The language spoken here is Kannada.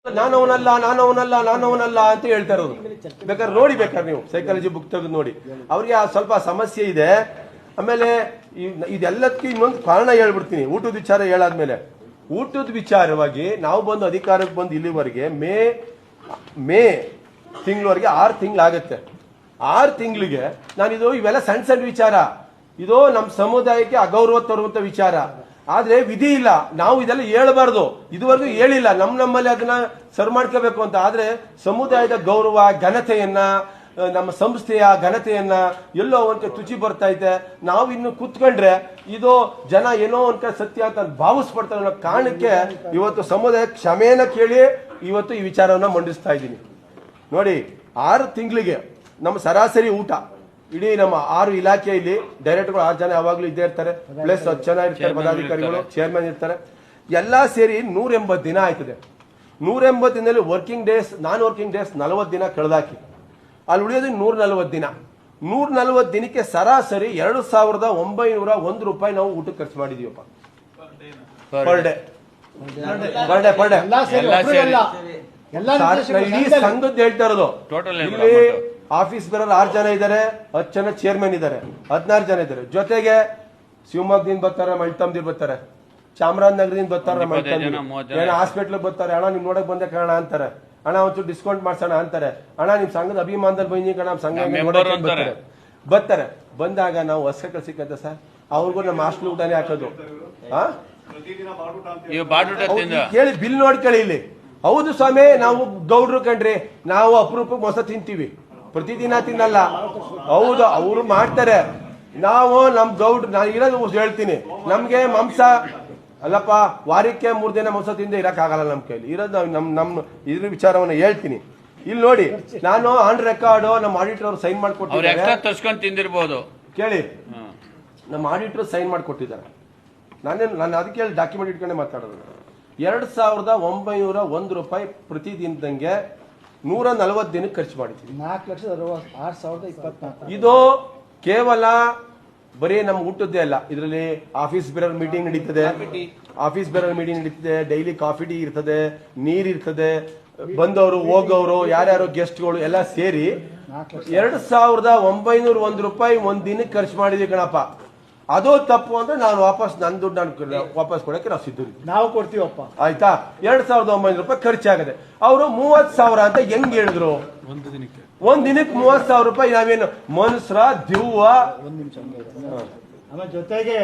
ನಾನವನಲ್ಲ ಅಂತ ಹೇಳ್ತಾ ಇರೋದು. ಬೇಕಾದ್ರೆ ನೋಡಿ, ಬೇಕಾದ್ರೆ ನೀವು ಸೈಕಾಲಜಿ ಬುಕ್ ತೆಗೆದು ನೋಡಿ. ಅವ್ರಿಗೆ ಸ್ವಲ್ಪ ಸಮಸ್ಯೆ ಇದೆ. ಆಮೇಲೆ ಇದೆಲ್ಲದಕ್ಕೂ ಇನ್ನೊಂದು ಕಾರಣ ಹೇಳ್ಬಿಡ್ತೀನಿ. ಊಟದ ವಿಚಾರ ಹೇಳಾದ್ಮೇಲೆ, ಊಟದ ವಿಚಾರವಾಗಿ ನಾವು ಬಂದು ಅಧಿಕಾರಕ್ಕೆ ಬಂದು ಇಲ್ಲಿವರೆಗೆ ಮೇ ತಿಂಗಳವರೆಗೆ 6 ತಿಂಗಳಾಗತ್ತೆ. 6 ತಿಂಗಳಿಗೆ ನಾನಿದು ಇವೆಲ್ಲ ಸಣ್ಣ ಸಣ್ಣ ವಿಚಾರ, ಇದು ನಮ್ಮ ಸಮುದಾಯಕ್ಕೆ ಅಗೌರವ ತರುವಂತ ವಿಚಾರ. ಆದ್ರೆ ವಿಧಿ ಇಲ್ಲ, ನಾವು ಇದೆಲ್ಲ ಹೇಳಬಾರ್ದು, ಇದುವರೆಗೂ ಹೇಳಿಲ್ಲ. ನಮ್ಮಲ್ಲಿ ಅದನ್ನ ಸರ್ ಮಾಡ್ಕೋಬೇಕು ಅಂತ. ಆದ್ರೆ ಸಮುದಾಯದ ಗೌರವ, ಘನತೆಯನ್ನ, ನಮ್ಮ ಸಂಸ್ಥೆಯ ಘನತೆಯನ್ನ ಎಲ್ಲೋ ಒಂದ್ ತುಚಿ ಬರ್ತಾ ಇದೆ. ನಾವು ಇನ್ನು ಕೂತ್ಕೊಂಡ್ರೆ ಇದು ಜನ ಏನೋ ಒಂದ್ ಸತ್ಯ ಅಂತ ಭಾವಿಸ್ಪಡ್ತಾರೆ ಅನ್ನೋ ಕಾರಣಕ್ಕೆ ಇವತ್ತು ಸಮುದಾಯ ಕ್ಷಮೆಯನ್ನ ಕೇಳಿ ಇವತ್ತು ಈ ವಿಚಾರವನ್ನ ಮಂಡಿಸ್ತಾ ಇದ್ದೀನಿ. ನೋಡಿ, 6 ತಿಂಗಳಿಗೆ ನಮ್ಮ ಸರಾಸರಿ ಊಟ ಇಡೀ ನಮ್ಮ 6 ಇಲಾಖೆಯಲ್ಲಿ ಡೈರೆಕ್ಟರ್ಗಳು 6 ಜನ ಯಾವಾಗ್ಲೂ ಇದ್ದೇ ಇರ್ತಾರೆ, ಪ್ಲಸ್ 10 ಜನ ಇರ್ತಾರೆ, ಪದಾಧಿಕಾರಿಗಳು, ಚೇರ್ಮನ್ ಇರ್ತಾರೆ. ಎಲ್ಲಾ ಸೇರಿ 180 ದಿನ ಆಯ್ತದೆ. 180 ದಿನದಲ್ಲಿ ವರ್ಕಿಂಗ್ ಡೇಸ್, ನಾನ್ ವರ್ಕಿಂಗ್ ಡೇಸ್ 40 ದಿನ ಕಳೆದಾಕಿ ಅಲ್ಲಿ ಉಳಿಯೋದು 140 ದಿನ. 140 ದಿನಕ್ಕೆ ಸರಾಸರಿ 2,901 ರೂಪಾಯಿ ನಾವು ಊಟಕ್ಕೆ ಖರ್ಚು ಮಾಡಿದೀವಪ್ಪ, ಪರ್ ಡೇ. ಇಡೀ ಸಂಘದ್ದು ಹೇಳ್ತಾ ಇರೋದು. ಇಲ್ಲಿ ಆಫೀಸ್ ಬರೋರು 6 ಜನ ಇದ್ದಾರೆ, 10 ಜನ ಚೇರ್ಮನ್ ಇದ್ದಾರೆ, 16 ಜನ ಇದ್ದಾರೆ. ಜೊತೆಗೆ ಶಿವಮೊಗ್ಗದಿಂದ ಬರ್ತಾರೆ, ಮಲ್ತಂಬ್ದಿರ್ ಬರ್ತಾರೆ, ಚಾಮರಾಜನಗರದಿಂದ ಬರ್ತಾರೆ, ಮಲ್ತಂಬ್ದಿರ್ ಹಾಸ್ಪಿಟ್ಲ್ ಬರ್ತಾರೆ. ಅಣ್ಣ ನಿಮ್ ನೋಡಕ್ ಬಂದೆ ಕಾರಣ ಅಂತಾರೆ. ಅಣ್ಣ ಒಂಚೂರು ಡಿಸ್ಕೌಂಟ್ ಮಾಡ್ಸೋಣ ಅಂತಾರೆ. ಅಣ್ಣ ನಿಮ್ ಸಂಘದ ಅಭಿಮಾನದಲ್ಲಿ ಬಂದಿ ಕಣ, ನಮ್ಮ ಸಂಘ ಬರ್ತಾರೆ. ಬಂದಾಗ ನಾವು ಹೊಸ ಸಿಕ್ಕಂತ ಸರ್, ಅವ್ರಿಗೂ ನಮ್ಮ ಹಾಸ್ಟೆಲ್ ಊಟನೇ ಹಾಕೋದು. ಕೇಳಿ, ಬಿಲ್ ನೋಡ್ಕೊಳ್ಳಿ ಇಲ್ಲಿ. ಹೌದು ಸ್ವಾಮಿ, ನಾವು ಗೌಡ್ರು ಕಣ್ರಿ, ನಾವು ಅಪರೂಪಕ್ಕೆ ಮೊಸ ತಿಂತೀವಿ, ಪ್ರತಿದಿನ ತಿನ್ನಲ್ಲ. ಹೌದು, ಅವರು ಮಾಡ್ತಾರೆ. ನಾವು ನಮ್ ಗೌಡ್ರು, ನಾನು ಇರೋದು ಹೇಳ್ತೀನಿ, ನಮ್ಗೆ ಮಾಂಸ ಅಲ್ಲಪ್ಪ, ವಾರಕ್ಕೆ 3 ದಿನ ಮಾಂಸ ತಿಂದ ಇರಕ್ಕಾಗಲ್ಲ ನಮ್ಮ ಕೈಲಿ. ಇರೋದು ನಮ್ಮ ಇದ್ರ ವಿಚಾರವನ್ನ ಹೇಳ್ತೀನಿ. ಇಲ್ಲಿ ನೋಡಿ, ನಾನು ಆನ್ ರೆಕಾರ್ಡ್ ನಮ್ಮ ಆಡಿಟರ್ ಅವರು ಸೈನ್ ಮಾಡ್ಕೊಟ್ಟಿದ್ದಾರೆ. ತಿಂದಿರ್ಬೋದು, ಕೇಳಿ, ನಮ್ಮ ಆಡಿಟರ್ ಸೈನ್ ಮಾಡ್ಕೊಟ್ಟಿದ್ದಾರೆ. ನಾನು ಅದಕ್ಕೆ ಡಾಕ್ಯುಮೆಂಟ್ ಇಟ್ಕೊಂಡೆ ಮಾತಾಡೋದು. 2,901 ರೂಪಾಯಿ ಪ್ರತಿದಿನದಂಗೆ 140 ದಿನಕ್ಕೆ ಖರ್ಚು ಮಾಡಿದ್ದೀವಿ. 4,06,024. ಇದು ಕೇವಲ ಬರೀ ನಮ್ಮ ಊಟದ್ದೇ ಅಲ್ಲ, ಇದರಲ್ಲಿ ಆಫೀಸ್ ಬೇರರ್ ಮೀಟಿಂಗ್ ನಡೀತದೆ, ಡೈಲಿ ಕಾಫಿ ಟೀ ಇರ್ತದೆ, ನೀರ್ ಇರ್ತದೆ, ಬಂದವರು ಹೋಗೋರು ಯಾರ್ಯಾರು ಗೆಸ್ಟ್ಗಳು ಎಲ್ಲ ಸೇರಿ 2,901 ರೂಪಾಯಿ ಒಂದ್ ದಿನಕ್ಕೆ ಖರ್ಚು ಮಾಡಿದ್ವಿ ಕಣಪ್ಪ. ಅದು ತಪ್ಪು ಅಂದ್ರೆ ನಾನು ವಾಪಸ್ ನನ್ನ ದುಡ್ಡು ನಾನು ವಾಪಸ್ ಕೊಡಕ್ಕೆ ನಾವು ಸಿದ್ಧ, ನಾವು ಕೊಡ್ತೀವಪ್ಪ. ಆಯ್ತಾ? 2,900 ರೂಪಾಯಿ ಖರ್ಚಾಗದೆ. ಅವರು 30,000 ಅಂತ ಹೆಂಗ್ ಹೇಳಿದ್ರು? ಒಂದ್ ದಿನಕ್ಕೆ 30,000 ರೂಪಾಯಿ. ನಾವೇನು ಮನುಷ್ಯರ ದಿವ್ವ? ಜೊತೆಗೆ